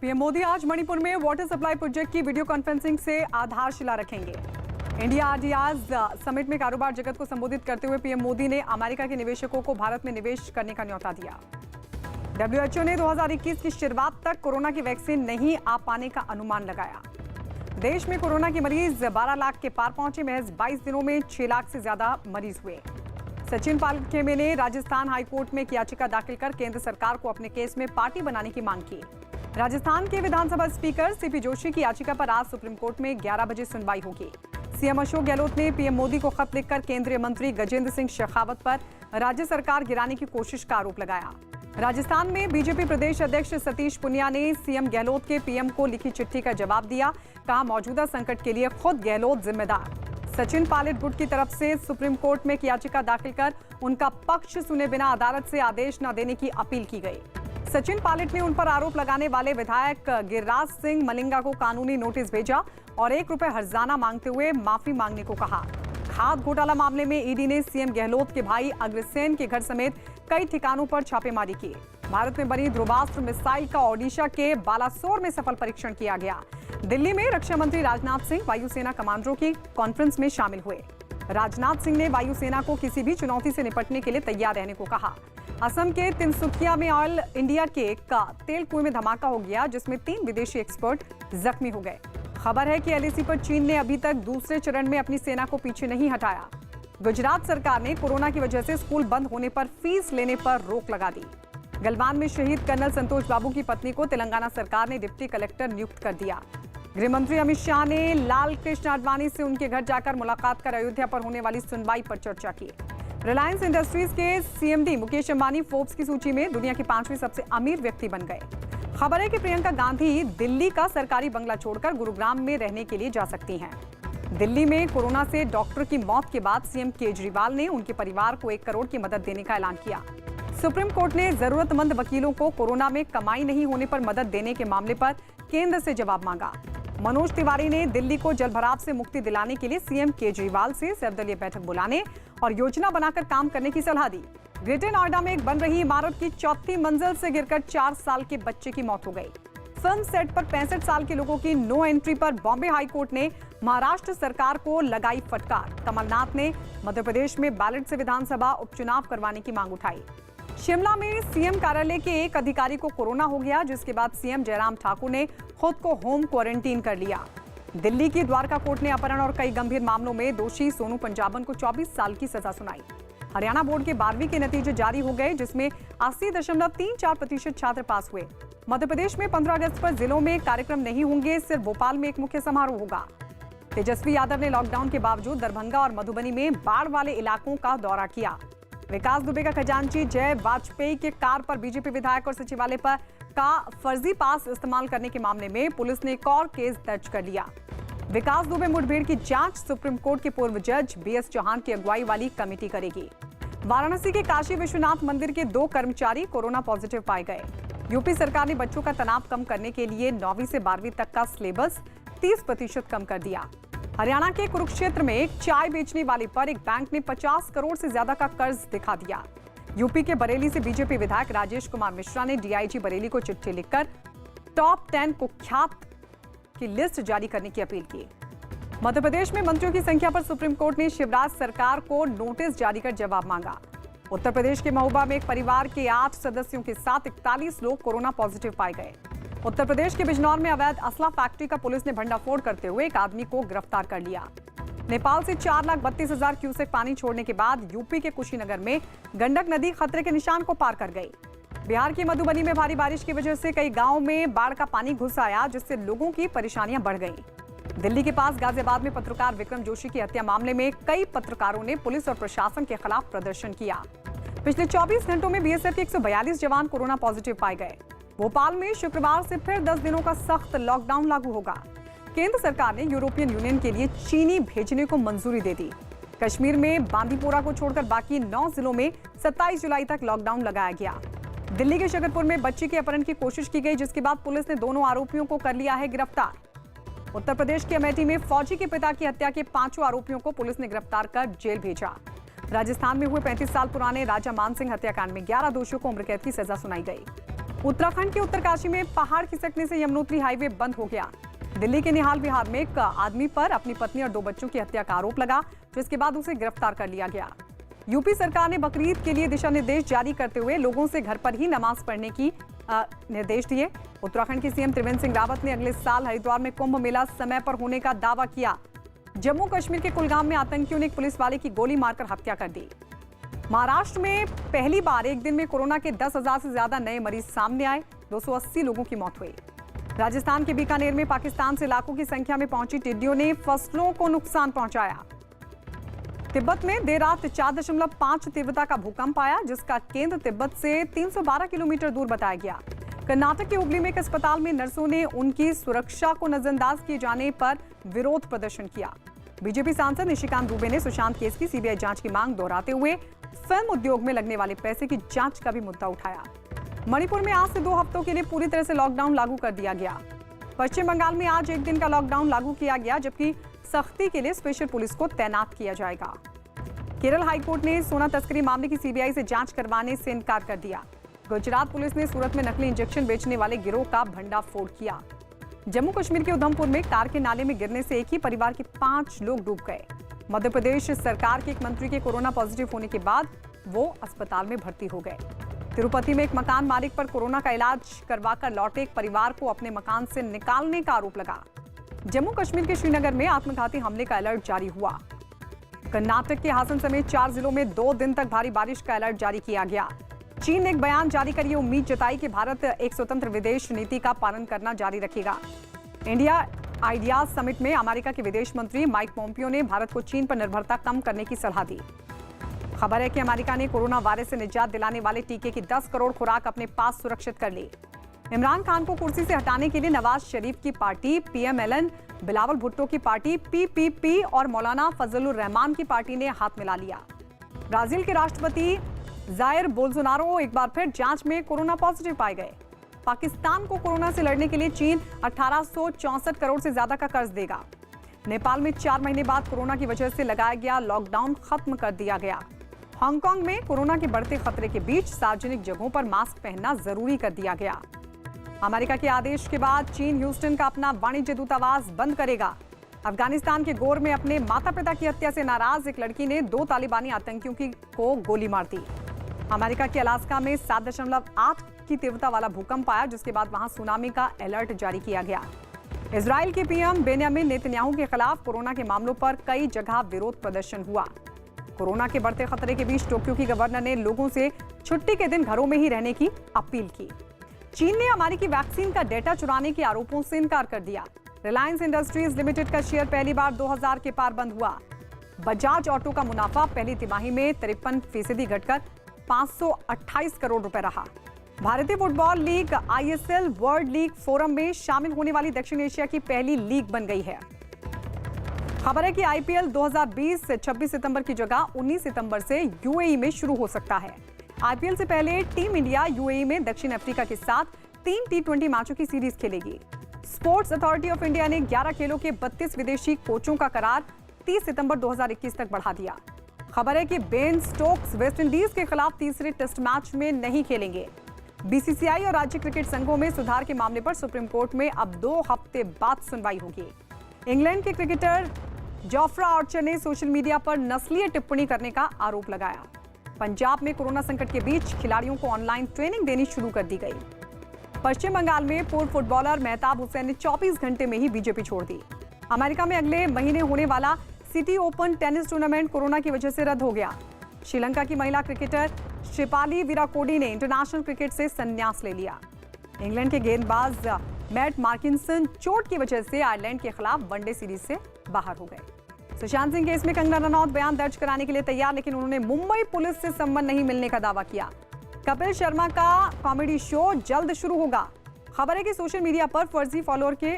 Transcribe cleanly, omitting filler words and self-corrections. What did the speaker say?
PM Modi आज मणिपुर में water supply project की वीडियो कॉन्फ्रेंसिंग से आधारशिला रखेंगे। इंडिया आरडीआरज समिट में कारोबार जगत को संबोधित करते हुए पीएम मोदी ने अमेरिका के निवेशकों को भारत में निवेश करने का न्योता दिया। डब्ल्यूएचओ ने 2021 की शुरुआत तक कोरोना की वैक्सीन नहीं आ पाने का अनुमान लगाया। देश में कोरोना के मरीज 12 लाख के पार पहुंचे। महज 22 दिनों में 6 लाख से ज्यादा मरीज हुए। सचिन पायलट ने राजस्थान हाईकोर्ट में एक याचिका दाखिल कर केंद्र सरकार को अपने केस में पार्टी बनाने की मांग की। राजस्थान के विधानसभा स्पीकर सीपी जोशी की याचिका पर आज सुप्रीम कोर्ट में 11 बजे सुनवाई होगी। सीएम अशोक गहलोत ने पीएम मोदी को खत लिखकर केंद्रीय मंत्री गजेंद्र सिंह शेखावत पर राज्य सरकार गिराने की कोशिश का आरोप लगाया। राजस्थान में बीजेपी प्रदेश अध्यक्ष सतीश पुनिया ने सीएम गहलोत के पीएम को लिखी चिट्ठी का जवाब दिया। कहा, मौजूदा संकट के लिए खुद गहलोत जिम्मेदार। सचिन पायलट गुट की तरफ से सुप्रीम कोर्ट में एक याचिका दाखिल कर उनका पक्ष सुने बिना अदालत से आदेश न देने की अपील की गई। सचिन पायलट ने उन पर आरोप लगाने वाले विधायक गिरिराज सिंह मलिंगा को कानूनी नोटिस भेजा और ₹1 हर्जाना मांगते हुए माफी मांगने को कहा। खाद घोटाला मामले में ईडी ने सीएम गहलोत के भाई अग्रसेन के घर समेत कई ठिकानों पर छापेमारी की। भारत में बनी ध्रुवास्त्र मिसाइल का ओडिशा के बालासोर में सफल परीक्षण किया गया। दिल्ली में रक्षा मंत्री राजनाथ सिंह वायुसेना कमांडरों की कॉन्फ्रेंस में शामिल हुए। राजनाथ सिंह ने वायुसेना को किसी भी चुनौती से निपटने के लिए तैयार रहने को कहा। असम के तिनसुकिया में ऑयल इंडिया के का तेल कुएं में धमाका हो गया, जिसमें 3 विदेशी एक्सपर्ट जख्मी हो गए। खबर है कि एलएसी पर चीन ने अभी तक दूसरे चरण में अपनी सेना को पीछे नहीं हटाया। गुजरात सरकार ने कोरोना की वजह से स्कूल बंद होने पर फीस लेने पर रोक लगा दी। गलवान में शहीद कर्नल संतोष बाबू की पत्नी को तेलंगाना सरकार ने डिप्टी कलेक्टर नियुक्त कर दिया। गृह मंत्री अमित शाह ने लाल कृष्ण आडवाणी से उनके घर जाकर मुलाकात कर अयोध्या पर होने वाली सुनवाई पर चर्चा की। रिलायंस इंडस्ट्रीज के सीएमडी मुकेश अंबानी फोर्ब्स की सूची में दुनिया के 5वें सबसे अमीर व्यक्ति बन गए। खबर है कि प्रियंका गांधी दिल्ली का सरकारी बंगला छोड़कर गुरुग्राम में रहने के लिए जा सकती हैं। दिल्ली में कोरोना से डॉक्टर की मौत के बाद सीएम केजरीवाल ने उनके परिवार को 1 करोड़ की मदद देने का ऐलान किया। सुप्रीम कोर्ट ने जरूरतमंद वकीलों को कोरोना में कमाई नहीं होने पर मदद देने के मामले पर केंद्र से जवाब मांगा। मनोज तिवारी ने दिल्ली को जलभराव से मुक्ति दिलाने के लिए सीएम केजरीवाल से सर्वदलीय बैठक बुलाने और योजना बनाकर काम करने की सलाह दी। ग्रेटर नोएडा में एक बन रही इमारत की 4थी मंजिल से गिरकर 4 साल के बच्चे की मौत हो गई। फिल्म सेट पर 65 साल के लोगों की नो एंट्री पर बॉम्बे हाईकोर्ट ने महाराष्ट्र सरकार को लगाई फटकार। कमलनाथ ने मध्य प्रदेश में बैलेट से विधानसभा उपचुनाव करवाने की मांग उठाई। शिमला में सीएम कार्यालय के एक अधिकारी को कोरोना हो गया, जिसके बाद सीएम जयराम ठाकुर ने खुद को होम क्वारंटीन कर लिया। दिल्ली की द्वारका कोर्ट ने अपहरण और कई गंभीर मामलों में दोषी सोनू पंजाबन को 24 साल की सजा सुनाई। हरियाणा बोर्ड के 12वीं के नतीजे जारी हो गए, जिसमें 80.34% छात्र पास हुए। मध्य प्रदेश में 15 अगस्त पर जिलों में कार्यक्रम नहीं होंगे, सिर्फ भोपाल में एक मुख्य समारोह होगा। तेजस्वी यादव ने लॉकडाउन के बावजूद दरभंगा और मधुबनी में बाढ़ वाले इलाकों का दौरा किया। विकास दुबे का खजांची जय वाजपेयी के कार पर बीजेपी विधायक और सचिवालय पर का फर्जी पास इस्तेमाल करने के मामले में पुलिस ने एक और केस दर्ज कर लिया। विकास दुबे मुठभेड़ की जांच सुप्रीम कोर्ट के पूर्व जज बीएस चौहान की अगुवाई वाली कमेटी करेगी। वाराणसी के काशी विश्वनाथ मंदिर के 2 कर्मचारी कोरोना पॉजिटिव पाए गए। यूपी सरकार ने बच्चों का तनाव कम करने के लिए 9वीं से 12वीं तक का सिलेबस 30% कम कर दिया। हरियाणा के कुरुक्षेत्र में एक चाय बेचने वाले पर एक बैंक ने 50 करोड़ से ज्यादा का कर्ज दिखा दिया। यूपी के बरेली से बीजेपी विधायक राजेश कुमार मिश्रा ने डीआईजी बरेली को चिट्ठी लिखकर टॉप 10 कुख्यात की लिस्ट जारी करने की अपील की। मध्य प्रदेश में मंत्रियों की संख्या पर सुप्रीम कोर्ट ने शिवराज सरकार को नोटिस जारी कर जवाब मांगा। उत्तर प्रदेश के महोबा में एक परिवार के 8 सदस्यों के साथ 41 लोग कोरोना पॉजिटिव पाए गए। उत्तर प्रदेश के बिजनौर में अवैध असला फैक्ट्री का पुलिस ने भंडाफोड़ करते हुए एक आदमी को गिरफ्तार कर लिया। नेपाल से 4,32,000 क्यूसेक पानी छोड़ने के बाद यूपी के कुशीनगर में गंडक नदी खतरे के निशान को पार कर गई। बिहार की मधुबनी में भारी बारिश की वजह से कई गांवों में बाढ़ का पानी घुस आया, जिससे लोगों की परेशानियां बढ़ गईं। दिल्ली के पास गाजियाबाद में पत्रकार विक्रम जोशी की हत्या मामले में कई पत्रकारों ने पुलिस और प्रशासन के खिलाफ प्रदर्शन किया। पिछले 24 घंटों में बीएसएफ के 142 जवान कोरोना पॉजिटिव पाए गए। भोपाल में शुक्रवार से फिर 10 दिनों का सख्त लॉकडाउन लागू होगा। केंद्र सरकार ने यूरोपियन यूनियन के लिए चीनी भेजने को मंजूरी दे दी। कश्मीर में बांदीपोरा को छोड़कर बाकी 9 जिलों में 27 जुलाई तक लॉकडाउन लगाया गया। दिल्ली के शकरपुर में बच्ची के अपहरण की कोशिश की गई, जिसके बाद पुलिस ने दोनों आरोपियों को कर लिया है गिरफ्तार। उत्तर प्रदेश के अमेठी में फौजी के पिता की हत्या के 5 आरोपियों को पुलिस ने गिरफ्तार कर जेल भेजा। राजस्थान में हुए 35 साल पुराने राजा मान सिंह हत्याकांड में 11 दोषियों को उम्र कैद की सजा सुनाई गई। उत्तराखंड के उत्तरकाशी में पहाड़ खिसकने से यमुनोत्री हाईवे बंद हो गया। दिल्ली के निहाल विहार में एक आदमी पर अपनी पत्नी और 2 बच्चों की हत्या का आरोप लगा, जिसके बाद उसे गिरफ्तार कर लिया गया। यूपी सरकार ने बकरीद के लिए दिशा निर्देश जारी करते हुए लोगों से घर पर ही नमाज पढ़ने की निर्देश दिए। उत्तराखंड के सीएम त्रिवेंद्र सिंह रावत ने अगले साल हरिद्वार में कुंभ मेला समय पर होने का दावा किया। जम्मू कश्मीर के कुलगाम में आतंकियों ने एक पुलिस वाले की गोली मारकर हत्या कर दी। महाराष्ट्र में पहली बार एक दिन में कोरोना के 10,000 से ज्यादा नए मरीज सामने आए। 280 लोगों की मौत हुई। राजस्थान के बीकानेर में पाकिस्तान से लाखों की संख्या में पहुंची टिड्डियों ने फसलों को नुकसान पहुंचाया। तिब्बत में देर रात 4.5 तीव्रता का भूकंप आया, जिसका केंद्र तिब्बत से 312 किलोमीटर दूर बताया गया। कर्नाटक के हुगली में एक अस्पताल में नर्सों ने उनकी सुरक्षा को नजरअंदाज किए जाने पर विरोध प्रदर्शन किया। बीजेपी सांसद निशिकांत दुबे ने सुशांत केस की सीबीआई जांच की मांग दोहराते हुए फिल्म उद्योग में लगने वाले पैसे की जांच का भी मुद्दा उठाया। मणिपुर में आज से 2 हफ्तों के लिए पूरी तरह से लॉकडाउन लागू कर दिया गया। पश्चिम बंगाल में आज एक दिन का लॉकडाउन लागू किया गया, जबकि सख्ती के लिए स्पेशल पुलिस को तैनात किया जाएगा। केरल हाईकोर्ट ने सोना तस्करी मामले की सीबीआई से जांच करवाने से इनकार कर दिया। गुजरात पुलिस ने सूरत में नकली इंजेक्शन बेचने वाले गिरोह का भंडाफोड़ किया। जम्मू कश्मीर के उधमपुर में कार के नाले में गिरने से एक ही परिवार के 5 लोग डूब गए। मध्य प्रदेश सरकार के एक मंत्री के कोरोना पॉजिटिव होने के बाद वो अस्पताल में भर्ती हो गए। तिरुपति में एक मकान मालिक पर कोरोना का इलाज करवाकर लौटे एक परिवार को अपने मकान से निकालने का आरोप लगा। जम्मू कश्मीर के श्रीनगर में आत्मघाती हमले का अलर्ट जारी हुआ। कर्नाटक के हासन समेत 4 जिलों में 2 दिन तक भारी बारिश का अलर्ट जारी किया गया। चीन ने एक बयान जारी कर ये उम्मीद जताई कि भारत एक स्वतंत्र विदेश नीति का पालन करना जारी रखेगा। इंडिया आइडियाज समिट में अमेरिका के विदेश मंत्री माइक पोम्पियो ने भारत को चीन पर निर्भरता कम करने की सलाह दी। खबर है कि अमेरिका ने कोरोना वायरस से निजात दिलाने वाले टीके की 10 करोड़ खुराक अपने पास सुरक्षित कर ली। इमरान खान को कुर्सी से हटाने के लिए नवाज शरीफ की पार्टी पीएमएलएन, बिलावल भुट्टो की पार्टी पीपीपी और मौलाना फजलुर रहमान की पार्टी ने हाथ मिला लिया। ब्राजील के राष्ट्रपति जायर बोल्सोनारो एक बार फिर जांच में कोरोना पॉजिटिव पाए गए। पाकिस्तान को कोरोना से लड़ने के लिए चीन 1864 करोड़ से ज्यादा का कर्ज देगा। नेपाल में 4 महीने बाद कोरोना की वजह से लगाया गया लॉकडाउन खत्म कर दिया गया। हांगकांग में कोरोना के बढ़ते खतरे के बीच सार्वजनिक जगहों पर मास्क पहनना जरूरी कर दिया गया। अमेरिका के आदेश के बाद चीन ह्यूस्टन का अपना वाणिज्य दूतावास बंद करेगा। अफगानिस्तान के गोर में अपने माता पिता की हत्या से नाराज एक लड़की ने 2 तालिबानी आतंकियों को गोली मार दी। अमेरिका के अलास्का में 7.8 की तीव्रता वाला भूकंप आया, जिसके बाद वहां सुनामी का अलर्ट जारी किया गया। इजराइल के पीएम बेंयामिन नेतन्याहू के खिलाफ कोरोना के मामलों पर कई जगह विरोध प्रदर्शन हुआ। कोरोना के बढ़ते खतरे के बीच टोक्यो की गवर्नर ने लोगों से छुट्टी के दिन घरों में ही रहने की अपील की। चीन ने अमेरिकी वैक्सीन का डेटा चुराने के आरोपों से इनकार कर दिया। रिलायंस इंडस्ट्रीज लिमिटेड का शेयर पहली बार 2000 के पार बंद हुआ। बजाज ऑटो का मुनाफा पहली तिमाही में 53% घटकर 528 करोड़ रुपए रहा। भारतीय football league ISL world league forum में शामिल होने वाली दक्षिण एशिया की पहली लीग बन गई है। खबर है कि आईपीएल 2020 26 सितंबर की जगह 19 सितंबर से यूएई में शुरू हो सकता है। आईपीएल से पहले टीम इंडिया यूएई में दक्षिण अफ्रीका के साथ 3 टी20 मैचों की सीरीज खेलेगी। स्पोर्ट्स अथॉरिटी ऑफ इंडिया ने 11 खेलों के 32 विदेशी कोचों का करार 30 सितंबर 2021 तक बढ़ा दिया। खबर है कि बेन स्टोक्स वेस्टइंडीज के खिलाफ तीसरे टेस्ट मैच में नहीं खेलेंगे। बीसीसीआई और राज्य क्रिकेट संघों में सुधार के मामले पर सुप्रीम कोर्ट में अब 2 हफ्ते बाद सुनवाई होगी। इंग्लैंड के क्रिकेटर जोफ्रा आर्चर ने सोशल मीडिया पर नस्लीय टिप्पणी करने का आरोप लगाया। पंजाब में कोरोना संकट के बीच खिलाड़ियों को ऑनलाइन ट्रेनिंग देनी शुरू कर दी गई। पश्चिम बंगाल में पूर्व फुटबॉलर मेहताब हुसैन ने 24 घंटे में ही बीजेपी छोड़ दी। अमेरिका में अगले महीने होने वाला city open tennis tournament corona की वजह से रद्द हो गया। श्रीलंका की महिला क्रिकेटर शिपाली विराकोडी ने इंटरनेशनल क्रिकेट से संन्यास ले लिया। इंग्लैंड के गेंदबाज मैट मार्किंसन चोट की वजह से आयरलैंड के खिलाफ वनडे सीरीज से बाहर हो गए। सुशांत सिंह केस में कंगना रनौत बयान दर्ज कराने के लिए तैयार, लेकिन उन्होंने मुंबई पुलिस से संबंध नहीं मिलने का दावा किया। कपिल शर्मा का कॉमेडी शो जल्द शुरू होगा। खबर है कि सोशल मीडिया पर फर्जी फॉलोअर के